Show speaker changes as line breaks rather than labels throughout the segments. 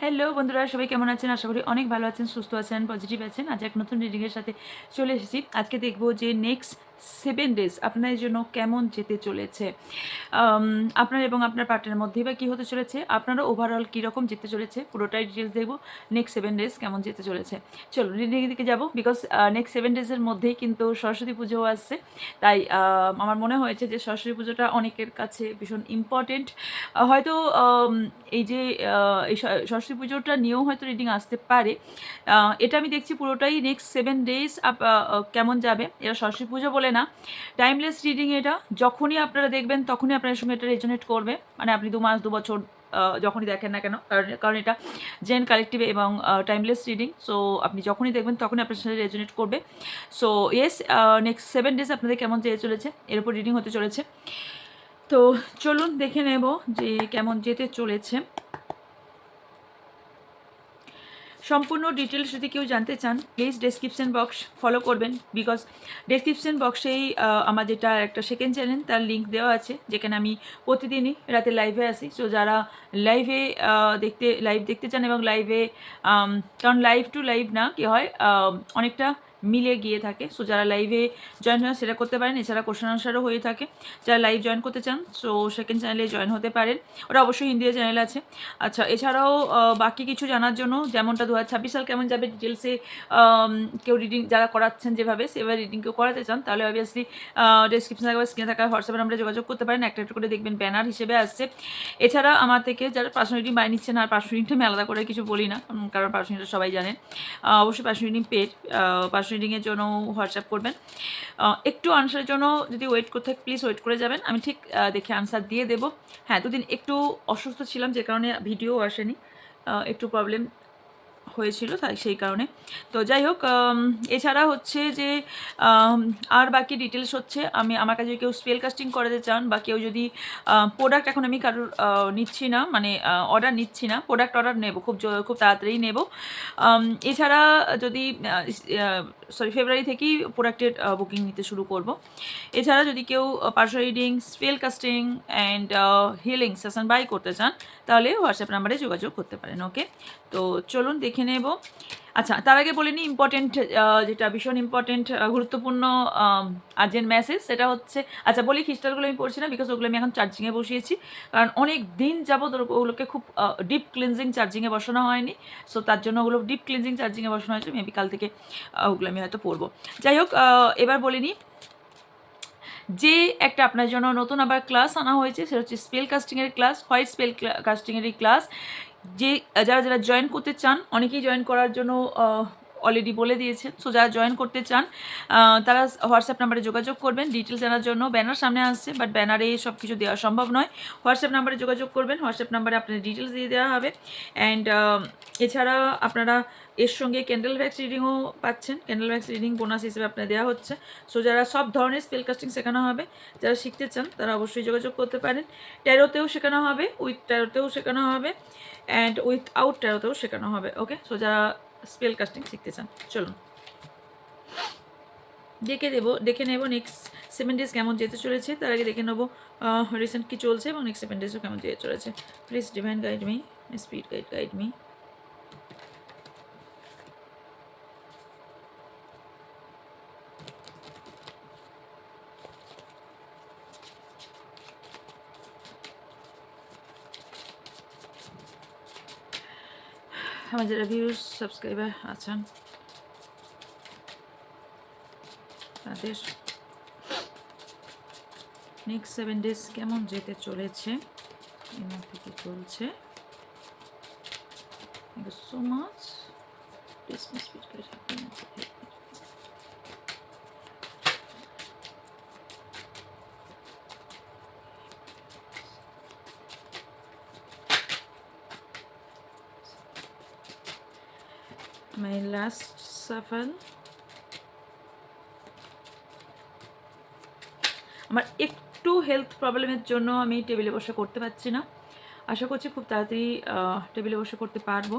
Hello বন্ধুরা, সবাই কেমন আছেন? আশা করি অনেক ভালো আছেন, সুস্থ আছেন, পজিটিভ আছেন। আজ এক নতুন রিডিংয়ের সাথে চলে এসেছি। আজকে দেখব যে নেক্সট 7 ডেজ আপনাদের জন্য কেমন যেতে চলেছে। আম আপনার এবং আপনার পার্টনারের মধ্যেই বা কী হতে চলেছে, আপনারা ওভারঅল কীরকম যেতে চলেছে, পুরোটাই ডিটেলস দেখব। নেক্সট 7 ডেজ কেমন যেতে চলেছে। চলুন রিডিংয়ের দিকে যাব। বিকজ নেক্সট 7 ডেজের মধ্যেই কিন্তু সরস্বতী পুজোও আসছে। তাই আমার মনে হয়েছে যে সরস্বতী পুজোটা অনেকের কাছে ভীষণ ইম্পর্টেন্ট। হয়তো এই যে এই সরস্বতী পুজোটা নিয়েও হয়তো রিডিং আসতে পারে। এটা আমি দেখছি পুরোটাই নেক্সট 7 ডেজ কেমন যাবে। এটা সরস্বতী পুজো বলে না, টাইমলেস রিডিং এটা। যখনই আপনারা দেখবেন তখনই আপনার সঙ্গে এটা রেজোনেট করবে। মানে আপনি 2 মাস 2 বছর যখনই দেখেন না কেন, কারণ এটা জেন কালেক্টিভ এবং টাইমলেস রিডিং। সো আপনি যখনই দেখবেন তখনই আপনার সাথে রেজোনেট করবে। সো ইয়েস, নেক্সট 7 ডেজ আপনাদের কেমন যেতে চলেছে, এর উপর রিডিং হতে চলেছে। তো চলুন দেখে নেব যে কেমন যেতে চলেছে। সম্পূর্ণ ডিটেলস যদি কেউ জানতে চান, প্লিজ ডেসক্রিপশন বক্স ফলো করবেন। বিকজ ডেসক্রিপশন বক্সেই আমার যেটা একটা সেকেন্ড চ্যানেল, তার লিঙ্ক দেওয়া আছে, যেখানে আমি প্রতিদিনই রাতে লাইভে আসি। সো যারা লাইভে লাইভ দেখতে চান এবং লাইভে, কারণ লাইভ টু লাইভ না কি হয়, অনেকটা মিলে গিয়ে থাকে। সো যারা লাইভে জয়েন হয় সেটা করতে পারেন। এছাড়া কোশ্চেন আনসারও হয়ে থাকে। যারা লাইভ জয়েন করতে চান সো সেকেন্ড চ্যানেলে জয়েন হতে পারেন। ওটা অবশ্যই হিন্দি চ্যানেল আছে। আচ্ছা, এছাড়াও বাকি কিছু জানার জন্য, যেমনটা 2026 সাল কেমন যাবে ডিটেলসে, কেউ রিডিং যারা করাচ্ছেন যেভাবে সেভাবে রিডিং কেউ করাতে চান, তাহলে অবভিয়াসলি ডেসক্রিপশন থাকা স্ক্রিনে থাকা হোয়াটসঅ্যাপে আমরা যোগাযোগ করতে পারেন। একটা একটা করে দেখবেন ব্যানার হিসেবে আসছে। এছাড়া আমার থেকে যারা পার্সোনাল রিডিং বানিয়ে নিচ্ছেন, আর পার্সোনাল রিডিংটা আমি আলাদা করে কিছু বলি না, কারণ পার্সোনাল রিডিং সবাই জানেন। অবশ্যই পার্সোনাল রিডিং পেড। পার্সোনাল রিডিংয়ের জন্য হোয়াটসঅ্যাপ করবেন। একটু আনসারের জন্য যদি ওয়েট করতে হয় প্লিজ ওয়েট করে যাবেন, আমি ঠিক দেখে আনসার দিয়ে দেবো। হ্যাঁ, দুদিন একটু অসুস্থ ছিলাম, যে কারণে ভিডিও আসেনি, একটু প্রবলেম হয়েছিল, তাই সেই কারণে। তো যাই হোক, এছাড়া হচ্ছে যে আর বাকি ডিটেলস হচ্ছে, আমার কাছে কেউ স্পেল কাস্টিং করাতে চান, বা কেউ যদি প্রোডাক্ট, এখন আমি কারোর নিচ্ছি না, মানে অর্ডার নিচ্ছি না, প্রোডাক্ট নেব, খুব তাড়াতাড়ি নেব। এছাড়া যদি ফেব্রুয়ারি থেকেই প্রোডাক্টের বুকিং নিতে শুরু করব। এছাড়া যদি কেউ personal reading, spell casting and healing session buy করতে চান, তাহলে হোয়াটসঅ্যাপ নাম্বারে যোগাযোগ করতে পারেন। ওকে, তো চলুন দেখে নেব। আচ্ছা, তার আগে বলে নিই ইম্পর্টেন্ট, যেটা ভীষণ ইম্পর্টেন্ট, গুরুত্বপূর্ণ আর্জেন্ট মেসেজ, সেটা হচ্ছে, আচ্ছা বলি, ক্রিস্টালগুলো আমি পড়ছি না, বিকজ ওগুলো আমি এখন চার্জিংয়ে বসিয়েছি। কারণ অনেক দিন যাবত ওগুলোকে খুব ডিপ ক্লিনজিং চার্জিংয়ে বসানো হয়নি। সো তার জন্য ওগুলো ডিপ ক্লিনজিং চার্জিংয়ে বসানো হয়েছে। মেবি কাল থেকে ওগুলো আমি হয়তো পড়বো। যাই হোক, এবার বলে নিই যে একটা আপনার জন্য নতুন আবার ক্লাস আনা হয়েছে, সেটা হচ্ছে স্পেল কাস্টিংয়ের ক্লাস, হোয়াইট স্পেল কাস্টিংয়েরই ক্লাস। যে যারা যারা জয়েন করতে চান, অনেকেই জয়েন করার জন্য অলরেডি বলে দিয়েছেন। সো যারা জয়েন করতে চান তারা হোয়াটসঅ্যাপ নাম্বারে যোগাযোগ করবেন ডিটেলস জানার জন্য। ব্যানার সামনে আসছে, বাট ব্যানারে সব কিছু দেওয়া সম্ভব নয়। হোয়াটসঅ্যাপ নাম্বারে যোগাযোগ করবেন, হোয়াটসঅ্যাপ নাম্বারে আপনার ডিটেলস দিয়ে দেওয়া হবে। অ্যান্ড এছাড়া আপনারা এর সঙ্গে ক্যান্ডেল ভ্যাক্স রিডিংও পাচ্ছেন। ক্যান্ডেল ভ্যাক্স রিডিং বোনাস হিসেবে আপনার দেওয়া হচ্ছে। সো যারা সব ধরনের স্পেল কাস্টিং শেখানো হবে, যারা শিখতে চান তারা অবশ্যই যোগাযোগ করতে পারেন। ট্যারোতেও শেখানো হবে, উইথ ট্যারোতেও শেখানো হবে, অ্যান্ড উইথ আউট ট্যারোতেও শেখানো হবে। ওকে, সো যারা স্পেল কাস্টিং শিখতে চান, চলুন দেখে নেব নেক্সট 7 ডেজ কেমন যেতে চলেছে। তার আগে দেখে নেবো রিসেন্ট কী চলছে এবং নেক্সট 7 ডেজও কেমন যেতে চলেছে। Please divine guide me, speed guide me. আমার যারা ভিউজ সাবস্ক্রাইবার আছেন তাদের নেক্সট 7 ডেজ কেমন যেতে চলেছে, এর মধ্যে কি চলছে। Thank you so much. My last shuffle, আমার একটু হেলথ প্রবলেমের জন্য আমি টেবিলে বসে করতে পারছি না। আশা করছি খুব তাড়াতাড়ি টেবিলে বসে করতে পারবো।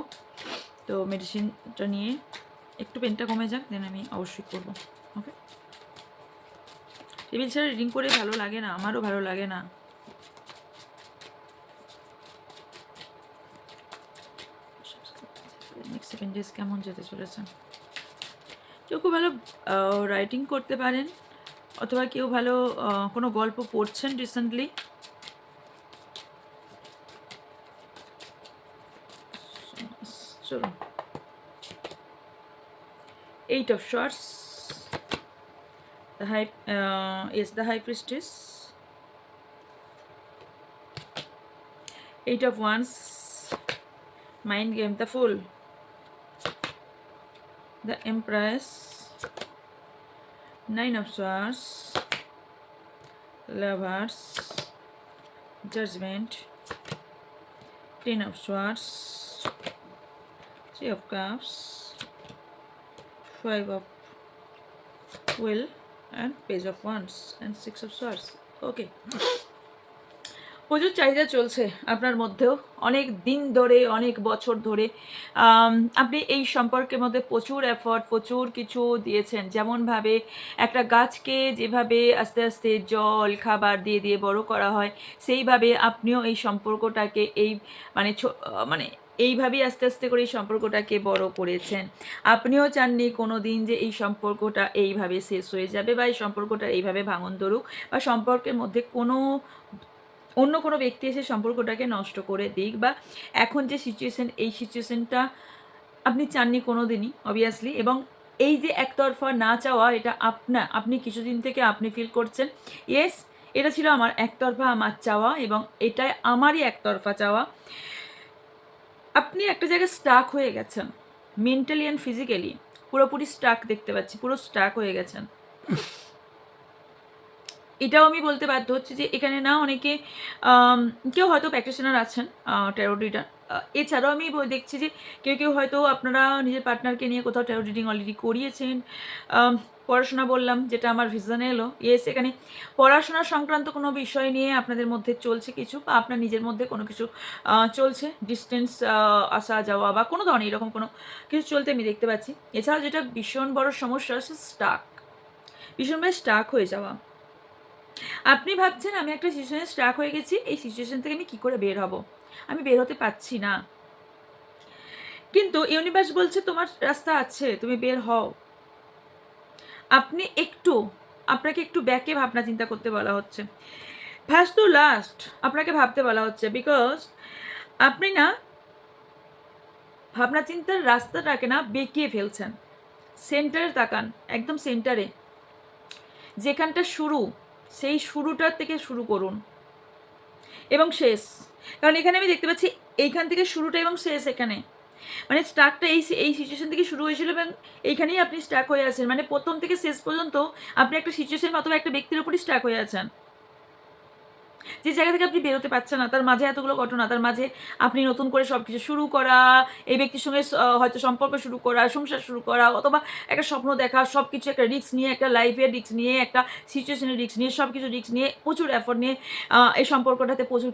তো মেডিসিনটা নিয়ে একটু পেনটা কমে যাক, দেন আমি অবশ্যই করবো। ওকে, টেবিল ছাড়া রিডিং করে ভালো লাগে না, আমারও ভালো লাগে না। 7 ডেজ কেমন যেতে চলেছে। কেউ খুব ভালো রাইটিং করতে পারেন, অথবা কেউ ভালো কোনো গল্প পড়ছেন রিসেন্টলি। চলো, 8 of Swords, the High Priestess, 8 of Wands, Mind Game, the Fool, the Empress, 9 of Swords, Lovers, Judgment, 10 of Swords, 3 of Cups, 5 of Wheel, and Page of Wands, and 6 of Swords. Okay. প্রচুর চাহিদা চলছে আপনার মধ্যেও, অনেক দিন ধরে, অনেক বছর ধরে আপনি এই সম্পর্কের মধ্যে প্রচুর এফর্ট, প্রচুর কিছু দিয়েছেন। যেমনভাবে একটা গাছকে যেভাবে আস্তে আস্তে জল খাবার দিয়ে দিয়ে বড় করা হয়, সেইভাবে আপনিও এই সম্পর্কটাকে মানে এইভাবেই আস্তে আস্তে করে এই সম্পর্কটাকে বড় করেছেন। আপনিও চাননি কোনো দিন যে এই সম্পর্কটা এইভাবে শেষ হয়ে যাবে, বা এই সম্পর্কটা এইভাবে ভাঙন ধরুক, বা সম্পর্কের মধ্যে অন্য কোনো ব্যক্তি এসে সম্পর্কটাকে নষ্ট করে দিক, বা এখন যে সিচুয়েশন, এই সিচুয়েশনটা আপনি চাননি কোনো দিনই অবভিয়াসলি। এবং এই যে একতরফা না চাওয়া, এটা আপনি কিছুদিন থেকে আপনি ফিল করছেন, ইয়েস এটা ছিল আমার একতরফা আমার চাওয়া, এবং এটাই আমারই একতরফা চাওয়া। আপনি একটা জায়গায় স্টাক হয়ে গেছেন, মেন্টালি অ্যান্ড ফিজিক্যালি পুরোপুরি স্টাক দেখতে পাচ্ছি, পুরো স্টাক হয়ে গেছেন। এটাও আমি বলতে বাধ্য হচ্ছি যে এখানে না অনেকে কেউ হয়তো প্র্যাকটিশনার আছেন ট্যারো রিডার, এছাড়াও আমি দেখছি যে কেউ কেউ হয়তো আপনারা নিজের পার্টনারকে নিয়ে কোথাও ট্যারো রিডিং অলরেডি করিয়েছেন। পড়াশোনা বললাম, যেটা আমার ভিশনে এলো, ইয়েস এখানে পড়াশোনা সংক্রান্ত কোনো বিষয় নিয়ে আপনাদের মধ্যে চলছে কিছু, বা আপনার নিজের মধ্যে কোনো কিছু চলছে, ডিস্টেন্স আসা যাওয়া বা কোনো ধরনের এরকম কোনো কিছু চলতে আমি দেখতে পাচ্ছি। এছাড়াও যেটা ভীষণ বড় সমস্যা হচ্ছে ভীষণভাবে স্টাক হয়ে যাওয়া। আপনি ভাবছেন আমি একটা সিচুয়েশনে স্টাক হয়ে গেছি, এই সিচুয়েশন থেকে আমি কী করে বের হব, আমি বের হতে পারছি না। কিন্তু ইউনিভার্স বলছে তোমার রাস্তা আছে, তুমি বের হও। আপনাকে একটু ব্যাকে ভাবনা চিন্তা করতে বলা হচ্ছে, ফার্স্ট টু লাস্ট আপনাকে ভাবতে বলা হচ্ছে, বিকজ আপনি না ভাবনা চিন্তার রাস্তাটাকে না বেঁকিয়ে ফেলছেন। সেন্টারে তাকান, একদম সেন্টারে, যেখানটা শুরু, সেই শুরুটার থেকে শুরু করুন এবং শেষ। কারণ এখানে আমি দেখতে পাচ্ছি এইখান থেকে শুরুটা এবং শেষ এখানে, মানে স্টার্টটা এই সিচুয়েশন থেকে শুরু হয়েছিল এবং এইখানেই আপনি স্টাক হয়ে আছেন। মানে প্রথম থেকে শেষ পর্যন্ত আপনি একটা সিচুয়েশন অথবা একটা ব্যক্তির উপরই স্টাক হয়ে আছেন। যে জায়গা থেকে আপনি বেরোতে পারছেন না, তার মাঝে এতগুলো ঘটনা, তার মাঝে আপনি নতুন করে সব কিছু শুরু করা, এই ব্যক্তির সঙ্গে হয়তো সম্পর্ক শুরু করা, সংসার শুরু করা, অথবা একটা স্বপ্ন দেখা, সব কিছু একটা রিস্ক নিয়ে, একটা লাইফের রিস্ক নিয়ে, একটা সিচুয়েশনের রিস্ক নিয়ে, সব কিছু রিস্ক নিয়ে, প্রচুর এফোর্ট নিয়ে এই সম্পর্কটাতে প্রচুর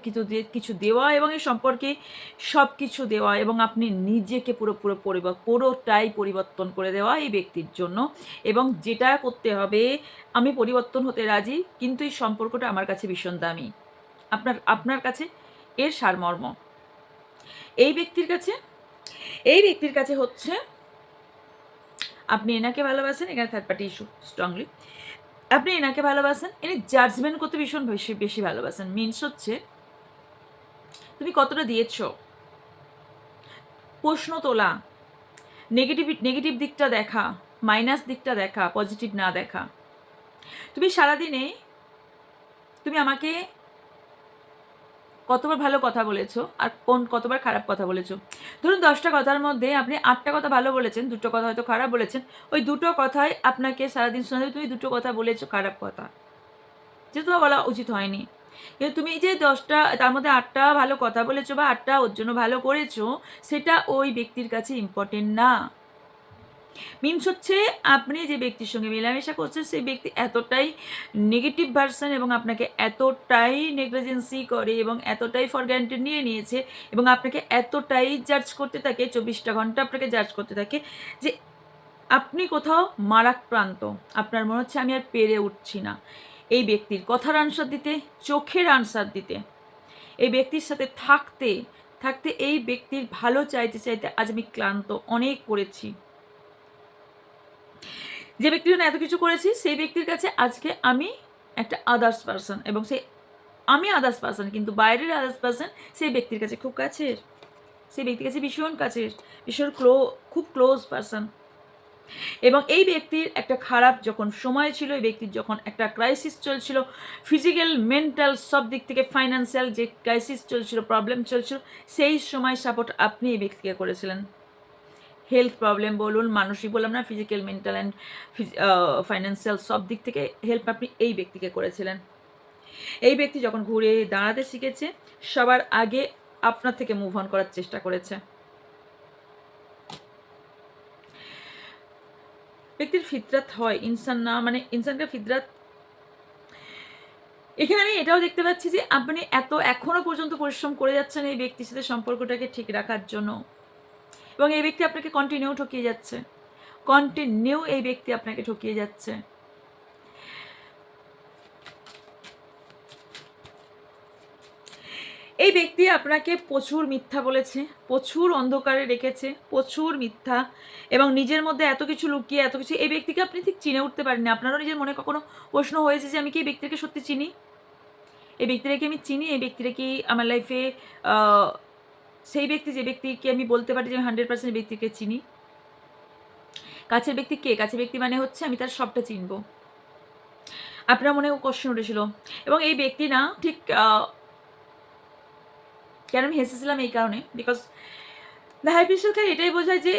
কিছু দেওয়া, এবং এই সম্পর্কে সব কিছু দেওয়া, এবং আপনি নিজেকে পুরোটাই পরিবর্তন করে দেওয়া এই ব্যক্তির জন্য। এবং যেটা করতে হবে, আমি পরিবর্তন হতে রাজি, কিন্তু এই সম্পর্কটা আমার কাছে ভীষণ দামি। আপনার কাছে এর সারমর্ম। এই ব্যক্তির কাছে হচ্ছে আপনি এনাকে ভালোবাসেন, এখানে থার্ড পার্টি ইস্যু স্ট্রংলি, আপনি এনাকে ভালোবাসেন, এনে জাজমেন্ট করতে ভীষণ বেশি ভালোবাসেন। মিনস হচ্ছে তুমি কতটা দিয়েছ, প্রশ্ন তোলা, নেগেটিভ দিকটা দেখা, মাইনাস দিকটা দেখা, পজিটিভ না দেখা। তুমি সারাদিনে তুমি আমাকে কতবার ভালো কথা বলেছো আর কতবার খারাপ কথা বলেছো। ধরুন 10টা কথার মধ্যে আপনি 8টা কথা ভালো বলেছেন, 2টো কথা হয়তো খারাপ বলেছেন। ওই 2টো কথাই আপনাকে সারাদিন শোনা যাবে তুমি 2টো কথা বলেছো খারাপ কথা, যেটা তোমার বলা উচিত হয়নি। কিন্তু তুমি যে 10টা তার মধ্যে 8টা ভালো কথা বলেছো বা 8টা ওর জন্য ভালো করেছো, সেটা ওই ব্যক্তির কাছে ইম্পর্টেন্ট না। মিনস হচ্ছে আপনি যে ব্যক্তির সঙ্গে মেলামেশা করছেন সেই ব্যক্তি এতটাই নেগেটিভ ভার্সন এবং আপনাকে এতটাই নেগলিজেন্সি করে এবং এতটাই ফর গ্রান্টেড নিয়েছে এবং আপনাকে এতটাই জাজ করতে থাকে, 24টা ঘন্টা আপনাকে জাজ করতে থাকে যে আপনি কোথাও মারাক্রান্ত। আপনার মনে হচ্ছে আমি আর পেরে উঠছি না এই ব্যক্তির কথার আনসার দিতে, চোখের আনসার দিতে, এই ব্যক্তির সাথে থাকতে, থাকতে এই ব্যক্তির ভালো চাইতে চাইতে আজ আমি ক্লান্ত, অনেক করেছি। যে ব্যক্তির জন্য এত কিছু করেছি সেই ব্যক্তির কাছে আজকে আমি একটা আদার্স পার্সন, এবং সেই আমি আদার্স পার্সন, কিন্তু বাইরের আদার্স পার্সন সেই ব্যক্তির কাছে খুব কাছের, সেই ব্যক্তির কাছে ভীষণ কাছের, ভীষণ খুব ক্লোজ পার্সন। এবং এই ব্যক্তির একটা খারাপ যখন সময় ছিল, এই ব্যক্তির যখন একটা ক্রাইসিস চলছিল, ফিজিক্যাল মেন্টাল সব দিক থেকে, ফাইন্যান্সিয়াল যে ক্রাইসিস চলছিল, প্রবলেম চলছিল, সেই সময় সাপোর্ট আপনি এই ব্যক্তিকে করেছিলেন। হেলথ প্রবলেম বলুন, মানসিক বললাম না, ফিজিক্যাল মেন্টাল অ্যান্ড ফাইন্যান্সিয়াল সব দিক থেকে হেল্প আপনি এই ব্যক্তিকে করেছিলেন। এই ব্যক্তি যখন ঘুরে দাঁড়াতে শিখেছে, সবার আগে আপনার থেকে মুভ অন করার চেষ্টা করেছে। ব্যক্তির ফিতরাত হয়, ইনসান না, মানে ইনসানকে ফিতরাত। এখানে আমি এটাও দেখতে পাচ্ছি যে আপনি এখনো পর্যন্ত পরিশ্রম করে যাচ্ছেন এই ব্যক্তির সাথে সম্পর্কটাকে ঠিক রাখার জন্য, এবং এই ব্যক্তি আপনাকে কন্টিনিউ ঠকিয়ে যাচ্ছে, কন্টিনিউ এই ব্যক্তি আপনাকে ঠকিয়ে যাচ্ছে। এই ব্যক্তি আপনাকে প্রচুর মিথ্যা বলেছে, প্রচুর অন্ধকারে রেখেছে, প্রচুর মিথ্যা, এবং নিজের মধ্যে এত কিছু লুকিয়ে, এত কিছু, এই ব্যক্তিকে আপনি ঠিক চিনে উঠতে পারেননি। আপনারও নিজের মনে কখনো প্রশ্ন হয়েছে যে আমি কি এই ব্যক্তিকে সত্যি চিনি, এই ব্যক্তিটাকে আমি চিনি, এই ব্যক্তিটা কি আমার লাইফে সেই ব্যক্তি যে ব্যক্তিকে আমি বলতে পারি যে আমি 100% ব্যক্তিকে চিনি। কাছের ব্যক্তি কে? কাছের ব্যক্তি মানে হচ্ছে আমি তার সবটা চিনব। আপনার মনেও কোশ্চেন উঠেছিল, এবং এই ব্যক্তি না ঠিক কেন আমি হেসেছিলাম এই কারণে, বিকজ দ্য হাই প্রিস্টেসকে এটাই বোঝায় যে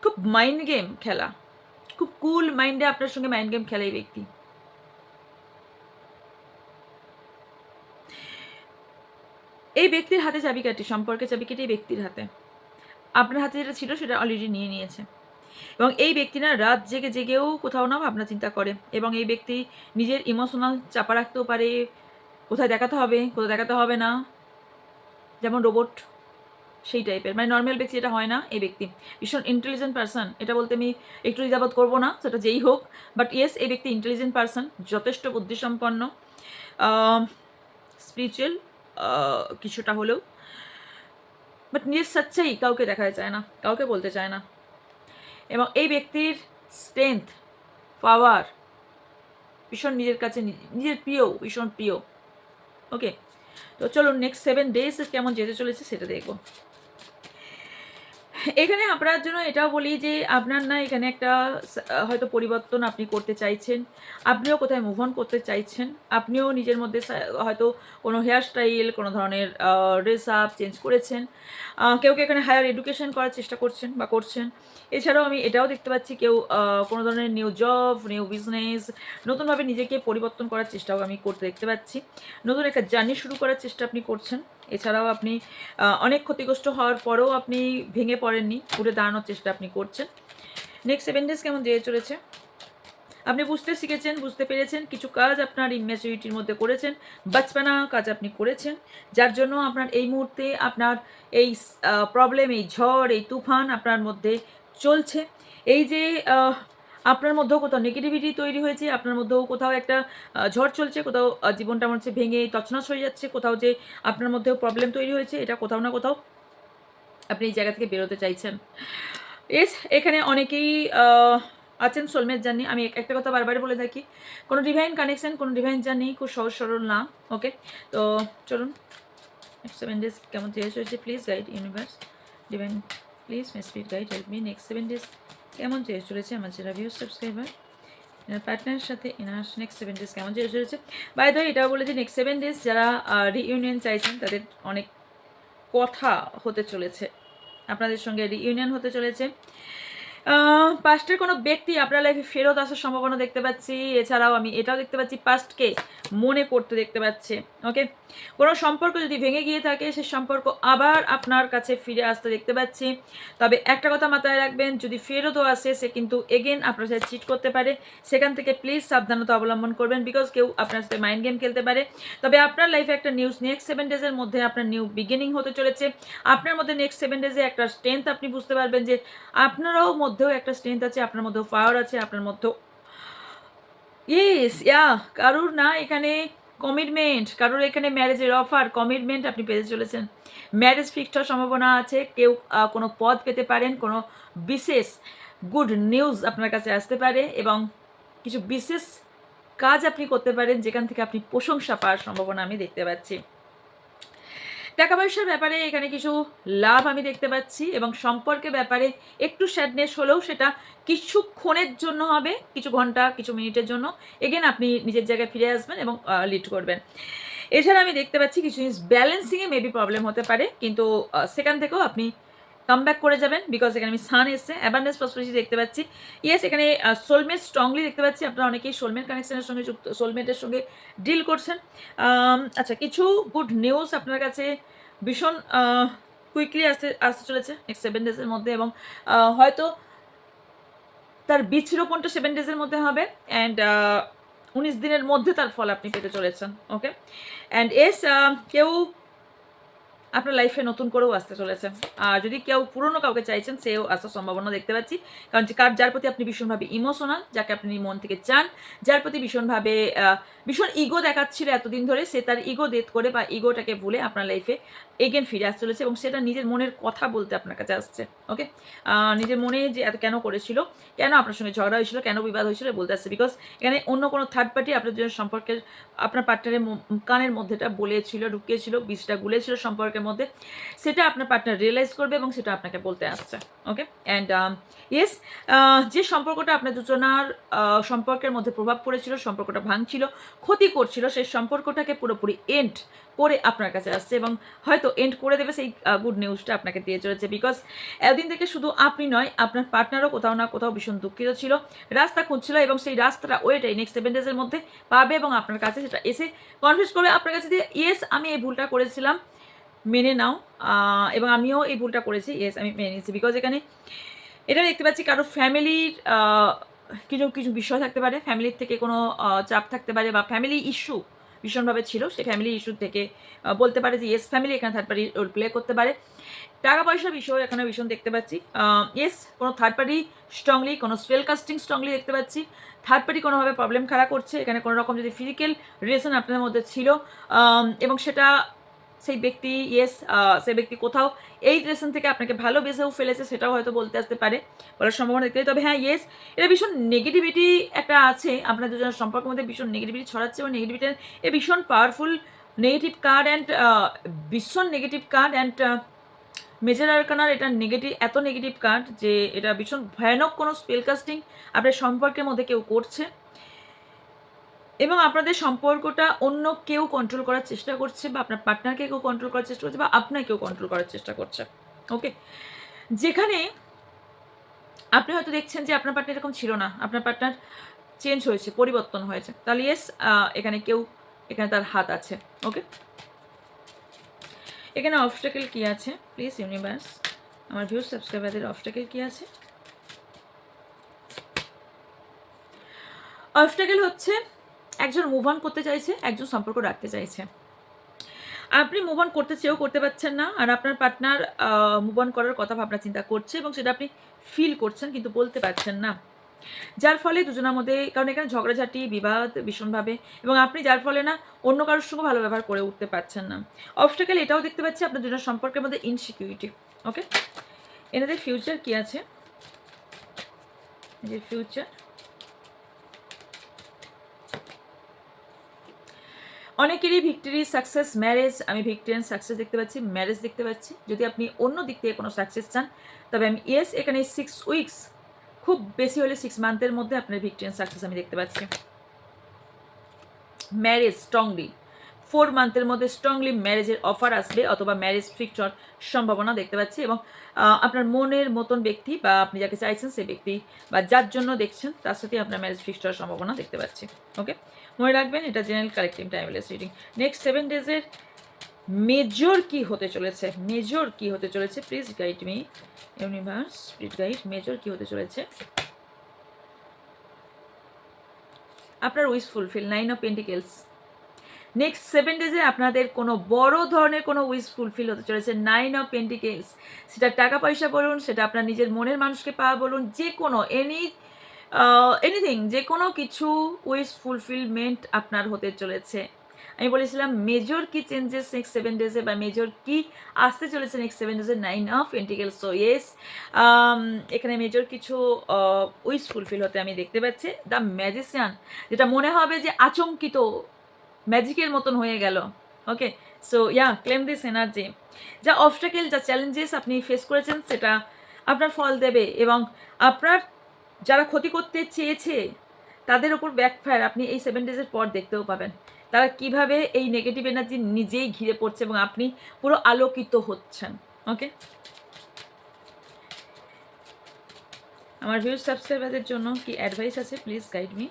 খুব মাইন্ড গেম খেলা, খুব কুল মাইন্ডে আপনার সঙ্গে মাইন্ড গেম খেলা এই ব্যক্তি। এই ব্যক্তির হাতে চাবিকাঠি, সম্পর্কে চাবিকাঠি এই ব্যক্তির হাতে। আপনার হাতে যেটা ছিল সেটা অলরেডি নিয়ে নিয়েছে, এবং এই ব্যক্তি না রাত জেগে জেগেও কোথাও না ভাবনা চিন্তা করে, এবং এই ব্যক্তি নিজের ইমোশনাল চাপা রাখতেও পারে, কোথায় দেখাতে হবে কোথায় দেখাতে হবে না, যেমন রোবট সেই টাইপের, মানে নর্মাল ব্যক্তি যেটা হয় না, এই ব্যক্তি ভীষণ ইন্টেলিজেন্ট পার্সন। এটা বলতে আমি একটু দ্বিধাবোধ করবো না, সেটা যেই হোক, বাট ইয়েস এই ব্যক্তি ইন্টেলিজেন্ট পার্সন, যথেষ্ট বুদ্ধিসম্পন্ন, স্পিরিচুয়াল কিছুটা হলেও, বাট নিজের সচ্চাই কাউকে দেখা যায় না, কাউকে বলতে চায় না। এবং এই ব্যক্তির স্ট্রেংথ, পাওয়ার ভীষণ নিজের কাছে, নিজের প্রিয়, ভীষণ প্রিয়। ওকে, তো চলুন নেক্সট 7 days কেমন যেতে চলেছে সেটা দেখবো। এখানে আপনার জন্য এটাও বলি যে আপনার না এখানে একটা হয়তো পরিবর্তন আপনি করতে চাইছেন, আপনিও কোথায় মুভ অন করতে চাইছেন, আপনিও নিজের মধ্যে হয়তো কোনো হেয়ার স্টাইল, কোনো ধরনের ড্রেস আপ চেঞ্জ করেছেন, কেউ এখানে হায়ার এডুকেশন করার চেষ্টা করছেন বা করছেন। এছাড়াও আমি এটাও দেখতে পাচ্ছি কেউ কোনো ধরনের নিউ জব, নিউ বিজনেস, নতুনভাবে নিজেকে পরিবর্তন করার চেষ্টাও আমি করতে দেখতে পাচ্ছি, নতুন একটা জার্নি শুরু করার চেষ্টা আপনি করছেন। এছাড়াও আপনি অনেক ক্ষতিগ্রস্ত হওয়ার পরেও আপনি ভেঙে পড়েননি, উঠে দাঁড়ানোর চেষ্টা আপনি করছেন। নেক্সট 7 days কেমন যেয়ে চলেছে, আপনি বুঝতে শিখেছেন, বুঝতে পেরেছেন, কিছু কাজ আপনার ইম্যাচুরিটির মধ্যে করেছেন, বাচপানা কাজ আপনি করেছেন, যার জন্য আপনার এই মুহূর্তে আপনার এই প্রবলেম, এই ঝড়, এই তুফান আপনার মধ্যে চলছে। এই যে আপনার মধ্যেও কোথাও নেগেটিভিটি তৈরি হয়েছে, আপনার মধ্যেও কোথাও একটা ঝড় চলছে, কোথাও জীবনটা মনে হচ্ছে ভেঙে তছনছ হয়ে যাচ্ছে, কোথাও যে আপনার মধ্যেও প্রবলেম তৈরি হয়েছে, এটা কোথাও না কোথাও আপনি এই জায়গা থেকে বেরোতে চাইছেন। এখানে অনেকেই আছেন সোলমেট জার্নি। আমি একটা কথা বারবার বলে থাকি, কোনো ডিভাইন কানেকশন, কোনো ডিভাইন জার্নি খুব সহজ সরল না। ওকে, তো চলুন 7 days কেমন চেঞ্জ হয়েছে, please guide universe divine, please my spirit guide help me. Next 7 days কেমন চেঞ্জ চলেছে আমার যারা ভিউজ সাবস্ক্রাইবার, এনার পার্টনারের সাথে এনার নেক্সট 7 days কেমন চেঞ্জ চলেছে। বাই দ্য ওয়ে এটাও বলে যে নেক্সট 7 days যারা রিইউনিয়ন চাইছেন তাদের অনেক কথা হতে চলেছে, আপনাদের সঙ্গে রিইউনিয়ন হতে চলেছে। পাস্টের কোনো ব্যক্তি আপনার লাইফে ফেরত আসার সম্ভাবনা দেখতে পাচ্ছি। এছাড়াও আমি এটাও দেখতে পাচ্ছি পাস্টকে মনে করতে দেখতে পাচ্ছি। ওকে, কোনো সম্পর্ক যদি ভেঙে গিয়ে থাকে সেই সম্পর্ক আবার আপনার কাছে ফিরে আসতে দেখতে পাচ্ছি। তবে একটা কথা মাথায় রাখবেন, যদি ফেরতও আসে সে কিন্তু এগেন আপনার সাথে চিট করতে পারে, সেখান থেকে প্লিজ সাবধানতা অবলম্বন করবেন, বিকজ কেউ আপনার সাথে মাইন্ড গেম খেলতে পারে। তবে আপনার লাইফে একটা নেক্সট 7 days মধ্যে আপনার নিউ বিগিনিং হতে চলেছে। আপনার মধ্যে নেক্সট 7 days একটা স্ট্রেংথ আপনি বুঝতে পারবেন যে আপনারও মধ্যেও একটা স্ট্রেংথ আছে, আপনার মধ্যেও পাওয়ার আছে, আপনার মধ্যেও কারুর না এখানে কমিটমেন্ট, কারোর এখানে ম্যারেজের অফার, কমিটমেন্ট আপনি পেতে চলেছেন। ম্যারেজ ফিক্সড হওয়ার সম্ভাবনা আছে। কেউ কোনো পদ পেতে পারেন, কোনো বিশেষ গুড নিউজ আপনার কাছে আসতে পারে এবং কিছু বিশেষ কাজ আপনি করতে পারেন যেখান থেকে আপনি প্রশংসা পাওয়ার সম্ভাবনা আমি দেখতে পাচ্ছি। টাকা পয়সার ব্যাপারে এখানে কিছু লাভ আমি দেখতে পাচ্ছি এবং সম্পর্কের ব্যাপারে একটু স্যাডনেস হলেও সেটা কিছুক্ষণের জন্য হবে, কিছু ঘন্টা কিছু মিনিটের জন্য। এগেন আপনি নিজের জায়গায় ফিরে আসবেন এবং লিড করবেন। এছাড়া আমি দেখতে পাচ্ছি কিছু জিনিস ব্যালেন্সিংয়ে মেবি প্রবলেম হতে পারে, কিন্তু সেখান থেকেও আপনি কাম ব্যাক করে যাবেন বিকজ এখানে আমি সান এসছে, অ্যাবান্ডেন্স প্রসপারিটি দেখতে পাচ্ছি। ইয়েস, এখানে সোলমেট স্ট্রংলি দেখতে পাচ্ছি। আপনারা অনেকেই সোলমেট কানেকশনের সঙ্গে যুক্ত, সোলমেটের সঙ্গে ডিল করছেন। আচ্ছা, কিছু গুড নিউজ আপনার কাছে ভীষণ কুইকলি আসতে চলেছে নেক্সট 7 ডেজের মধ্যে এবং হয়তো তার বীজ রোপণটা 7 ডেজের মধ্যে হবে অ্যান্ড 19 দিনের মধ্যে তার ফল আপনি পেতে চলেছেন। ওকে, অ্যান্ড এস কেউ আপনার লাইফে নতুন করেও আসতে চলেছে। আর যদি কেউ পুরনো কাউকে চাইছেন সেও আসার সম্ভাবনা দেখতে পাচ্ছি, কারণ যার প্রতি আপনি ভীষণভাবে ইমোশনাল, যাকে আপনি মন থেকে চান, যার প্রতি ভীষণ ইগো দেখাচ্ছিল এতদিন ধরে, সে তার ইগো ডেথ করে বা ইগোটাকে ভুলে আপনার লাইফে এগেন ফিরে আসতে চলেছে এবং সেটা নিজের মনের কথা বলতে আপনার কাছে আসছে। ওকে, নিজের মনে যে এত কেন করেছিল, কেন আপনার সঙ্গে ঝগড়া হয়েছিল, কেন বিবাদ হয়েছিল বলতে আসছে, বিকজ এখানে অন্য কোনো থার্ড পার্টি আপনার জন্য সম্পর্কের, আপনার পার্টনারের কানের মধ্যেটা বলেছিল, ঢুকিয়েছিল, বীজটা গুলেছিল সম্পর্কের মধ্যে, সেটা আপনার পার্টনার রিয়েলাইজ করবে এবং সেটা আপনাকে বলতে আসছে। ওকে, অ্যান্ড ইয়েস, যে সম্পর্কটা আপনার দুজনার সম্পর্কের মধ্যে প্রভাব পড়েছিল, সম্পর্কটা ভাঙছিল, ক্ষতি করছিল, সেই সম্পর্কটাকে পুরোপুরি এন্ড করে আপনার কাছে আসছে এবং হয়তো এন্ড করে দেবে সেই গুড নিউজটা আপনাকে দিয়ে চলেছে। বিকজ এতদিন থেকে শুধু আপনি নয়, আপনার পার্টনারও কোথাও না কোথাও ভীষণ দুঃখিত ছিল, রাস্তা খুঁজছিল এবং সেই রাস্তাটা ওইটাই নেক্সট 7 ডেজের মধ্যে পাবে এবং আপনার কাছে সেটা এসে কনফিউজ করবে আপনার কাছে যে ইয়েস আমি এই ভুলটা করেছিলাম, মেনে নাও, এবং আমিও এই ভুলটা করেছি, ইয়েস আমি মেনে নিয়েছি। বিকজ এখানে এটা দেখতে পাচ্ছি কারো ফ্যামিলির কিছু কিছু বিষয় থাকতে পারে, ফ্যামিলির থেকে কোনো চাপ থাকতে পারে বা ফ্যামিলি ইস্যু ভীষণভাবে ছিল, সেই ফ্যামিলি ইস্যু থেকে বলতে পারে যে ইয়েস ফ্যামিলি এখানে থার্ড পার্টি রোল প্লে করতে পারে। টাকা পয়সার বিষয় এখানে ভীষণ দেখতে পাচ্ছি, ইয়েস কোনো থার্ড পার্টি স্ট্রংলি, কোনো স্পেল কাস্টিং স্ট্রংলি দেখতে পাচ্ছি। থার্ড পার্টি কোনোভাবে প্রবলেম খাড়া করছে, এখানে কোনো রকম যদি ফিজিক্যাল রিলেশন আপনাদের মধ্যে ছিল এবং সেটা সেই ব্যক্তি সেই ব্যক্তি কোথাও এই রিলেশন থেকে আপনাকে ভালোবেসেও ফেলেছে, সেটাও হয়তো বলতে আসতে পারে, বলার সম্ভাবনা দেখতে পাই। তবে হ্যাঁ, ইয়েস এটা ভীষণ নেগেটিভিটি একটা আছে আপনার দুজনের সম্পর্কের মধ্যে, ভীষণ নেগেটিভিটি ছড়াচ্ছে এবং নেগেটিভিটির এ ভীষণ পাওয়ারফুল নেগেটিভ কার্ড অ্যান্ড ভীষণ নেগেটিভ কার্ড অ্যান্ড মেজর আরকানার এটা এত নেগেটিভ কার্ড যে এটা ভীষণ ভয়ানক কোনো স্পেলকাস্টিং আপনার সম্পর্কের মধ্যে কেউ করছে এবং আপনাদের সম্পর্কটা অন্য কেউ কন্ট্রোল করার চেষ্টা করছে বা আপনার পার্টনারকে কেউ কন্ট্রোল করার চেষ্টা করছে বা আপনার কেউ কন্ট্রোল করার চেষ্টা করছে। ওকে, যেখানে আপনি হয়তো দেখছেন যে আপনার পার্টনার এরকম ছিল না, আপনার পার্টনার চেঞ্জ হয়েছে, পরিবর্তন হয়েছে, তাহলে ইয়েস এখানে তার হাত আছে। ওকে, এখানে অবস্টাকেল কি আছে প্লিজ ইউনিভার্স, আমার ভিউজ সাবস্ক্রাইবারদের অবস্টাকেল কি আছে? অবস্টাকেল হচ্ছে একজন মুভ অন করতে চাইছে, একজন সম্পর্ক রাখতে চাইছে। আপনি মুভ অন করতে চেয়েও করতে পারছেন না, আর আপনার পার্টনার মুভ অন করার কথা ভাবনা চিন্তা করছে এবং সেটা আপনি ফিল করছেন কিন্তু বলতে পারছেন না, যার ফলে দুজনের মধ্যে, কারণ এখানে ঝগড়াঝাটি বিবাদ ভীষণভাবে, এবং আপনি যার ফলে না অন্য কারোর সঙ্গে ভালো ব্যবহার করে উঠতে পারছেন না। অবস্টাকেল এটাও দেখতে পাচ্ছি আপনার দুজনের সম্পর্কের মধ্যে ইনসিকিউরিটি। ওকে, এনাদের ফিউচার কি আছে? যে ফিউচার অনেকেরই ভিক্টরি, সাকসেস, ম্যারেজ, আমি ভিক্টরি অ্যান্ড সাকসেস দেখতে পাচ্ছি, ম্যারেজ দেখতে পাচ্ছি। যদি আপনি অন্য দিক থেকে কোনো সাকসেস চান তবে আমি ইয়েস, এখানে 6 উইকস, খুব বেশি হলে 6 মান্থের মধ্যে আপনার ভিক্টরি অ্যান্ড সাকসেস আমি দেখতে পাচ্ছি। ম্যারেজ স্ট্রংলি 4 মান্থের মধ্যে স্ট্রংলি ম্যারেজের অফার আসবে অথবা ম্যারেজ ফিক্সড হওয়ার সম্ভাবনা দেখতে পাচ্ছি এবং আপনার মনের মতন ব্যক্তি বা আপনি যাকে চাইছেন সেই ব্যক্তি বা যার জন্য দেখছেন তার সাথে আপনার ম্যারেজ ফিক্সড হওয়ার সম্ভাবনা দেখতে পাচ্ছি। ওকে, মনে রাখবেন এটা general collective timeless reading. Next 7 ডেজের মেজর কি হতে চলেছে, মেজর কি হতে চলেছে please guide me universe, please guide, major কি হতে চলেছে আপনার wish fulfil, 9 of pentacles. Next 7 ডেজে আপনাদের কোনো বড় ধরনের কোনো উইশ ফুলফিল হতে চলেছে, 9 অফ পেন্টিকেলস। সেটা টাকা পয়সা বলুন, সেটা আপনার নিজের মনের মানুষকে পাওয়া বলুন, যে কোনো এনিথিং, যে কোনো কিছু উইশ ফুলফিলমেন্ট আপনার হতে চলেছে। আমি বলেছিলাম মেজর কি চেঞ্জেস নেক্সট 7 ডেজে বা মেজর কি আসতে চলেছে next 7 ডেজে। 9 of pentacles. So yes, এখানে মেজর কিছু উইশ ফুলফিল হতে আমি দেখতে পাচ্ছি। দ্য ম্যাজিশিয়ান, যেটা মনে হবে যে আচমকিত ম্যাজিকের মতন হয়ে গেল। Okay, so yeah, claim this energy. যা অবস্টাকেল, যা চ্যালেঞ্জেস আপনি ফেস করেছেন সেটা আপনার ফল দেবে, এবং আপনার যারা ক্ষতি করতে চেয়েছে তাদের ওপর ব্যাকফায়ার আপনি এই 7 ডেজের পর দেখতেও পাবেন। তারা কিভাবে এই নেগেটিভ এনার্জি নিজেই ঘিরে পড়ছে এবং আপনি পুরো আলোকিত হচ্ছেন। ওকে, আমার ভিউজ সাবস্ক্রাইবারদের জন্য কি অ্যাডভাইস আছে? Please guide me.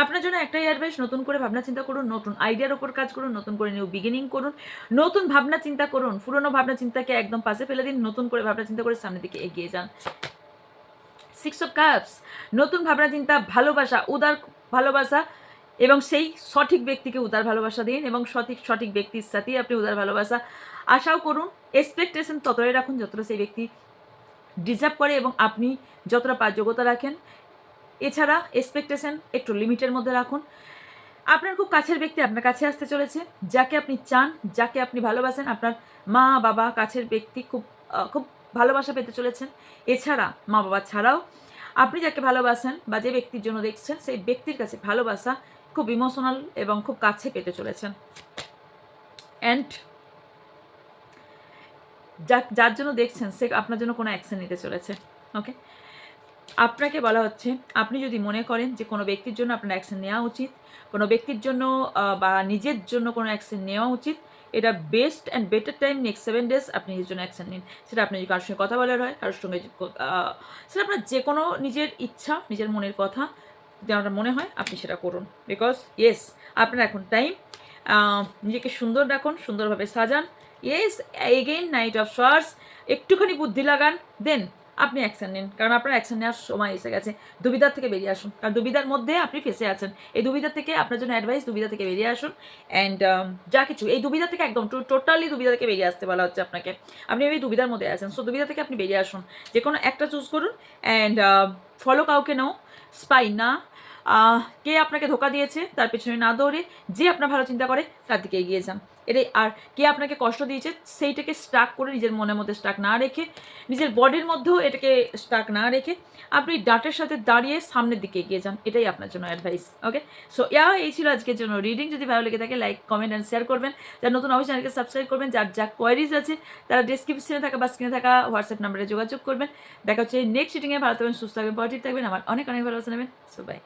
আপনার জন্য একটাই অ্যাডভাইস, নতুন করে ভাবনা চিন্তা করুন, নতুন আইডিয়ার ওপর কাজ করুন, নতুন করে নিউ বিগিনিং করুন, নতুন ভাবনা চিন্তা করুন, পুরনো ভাবনা চিন্তাকে একদম পাশে ফেলে দিন, নতুন করে ভাবনা চিন্তা করে সামনের দিকে এগিয়ে যান। 6 অফ কাপস, নতুন ভাবনা চিন্তা, ভালোবাসা, উদার ভালোবাসা, এবং সেই সঠিক ব্যক্তিকে উদার ভালোবাসা দিন, এবং সঠিক ব্যক্তির সাথেই আপনি উদার ভালোবাসা আশাও করুন। এক্সপেকটেশন ততটাই রাখুন যতটা সেই ব্যক্তি ডিজার্ভ করে এবং আপনি যতটা যোগ্যতা রাখেন। এছাড়া এক্সপেকটেশন একটু লিমিটের মধ্যে রাখুন। আপনার খুব কাছের ব্যক্তি আপনার কাছে আসতে চলেছে, যাকে আপনি চান, যাকে আপনি ভালোবাসেন, আপনার মা বাবা কাছের ব্যক্তি খুব খুব ভালোবাসা পেতে চলেছেন। এছাড়া মা বাবা ছাড়াও আপনি যাকে ভালোবাসেন বা যে ব্যক্তির জন্য দেখছেন সেই ব্যক্তির কাছে ভালোবাসা খুব ইমোশনাল এবং খুব কাছে পেতে চলেছেন। অ্যান্ড যার জন্য দেখছেন সে আপনার জন্য কোনো অ্যাকশন নিতে চলেছে। ওকে, আপনাকে বলা হচ্ছে, আপনি যদি মনে করেন যে কোনো ব্যক্তির জন্য আপনার অ্যাকশন নেওয়া উচিত, কোনো ব্যক্তির জন্য বা নিজের জন্য কোনো অ্যাকশন নেওয়া উচিত, এটা best and better time next 7 days আপনি নিজের জন্য অ্যাকশন নিন। সেটা আপনি যদি কারোর সঙ্গে কথা বলার হয়, কারোর সঙ্গে সেটা আপনার যে কোনো নিজের ইচ্ছা, নিজের মনের কথা যদি আপনার মনে হয় আপনি সেটা করুন। বিকজ ইয়েস, আপনার এখন টাইম। নিজেকে সুন্দর রাখুন, সুন্দরভাবে সাজান। ইয়েস, এগেইন নাইট অফ শোয়ার্স, একটুখানি বুদ্ধি লাগান, দেন আপনি অ্যাকশন নিন, কারণ আপনার অ্যাকশন নেওয়ার সময় এসে গেছে। দুবিধার থেকে বেরিয়ে আসুন, কারণ দুবিধার মধ্যে আপনি ফেসে আছেন। এই দুবিধার থেকে আপনার জন্য অ্যাডভাইস, দুবিধা থেকে বেরিয়ে আসুন। অ্যান্ড যা কিছু এই দুবিধা থেকে একদম টোটালি দুবিধা থেকে বেরিয়ে আসতে বলা হচ্ছে আপনাকে। আপনি এই দুবিধার মধ্যে আছেন, সো দুবিধা থেকে আপনি বেরিয়ে আসুন, যে কোনো একটা চুজ করুন। অ্যান্ড ফলো কাউকে নাও, স্পাই না, কে আপনাকে ধোকা দিয়েছে তার পেছনে না দৌড়ে যে আপনার ভালো চিন্তা করে তার দিকে এগিয়ে যান। এটাই। আর কে আপনাকে কষ্ট দিয়েছে সেইটাকে স্টাক করে নিজের মনের মধ্যে স্টাক না রেখে, নিজের বডির মধ্যেও এটাকে স্টাক না রেখে আপনি ডাটের সাথে দাঁড়িয়ে সামনের দিকে এগিয়ে যান। এটাই আপনার জন্য অ্যাডভাইস। ওকে, সো এই ছিল আজকের জন্য রিডিং। যদি ভালো লেগে থাকে লাইক, কমেন্ট অ্যান্ড শেয়ার করবেন। যারা নতুন অবশ্যই চ্যানেলকে সাবস্ক্রাইব করবেন। যার যা কোয়ারিজ আছে তারা ডিসক্রিপশনে থাকা বা স্ক্রিনে থাকা হোয়াটসঅ্যাপ নাম্বারে যোগাযোগ করবেন। দেখা হচ্ছে নেক্সট রিডিংয়ে। ভালো থাকবেন, সুস্থ থাকবেন, পজিটিভ থাকবেন। আমার অনেক অনেক ভালোবাসা নেবেন। So by.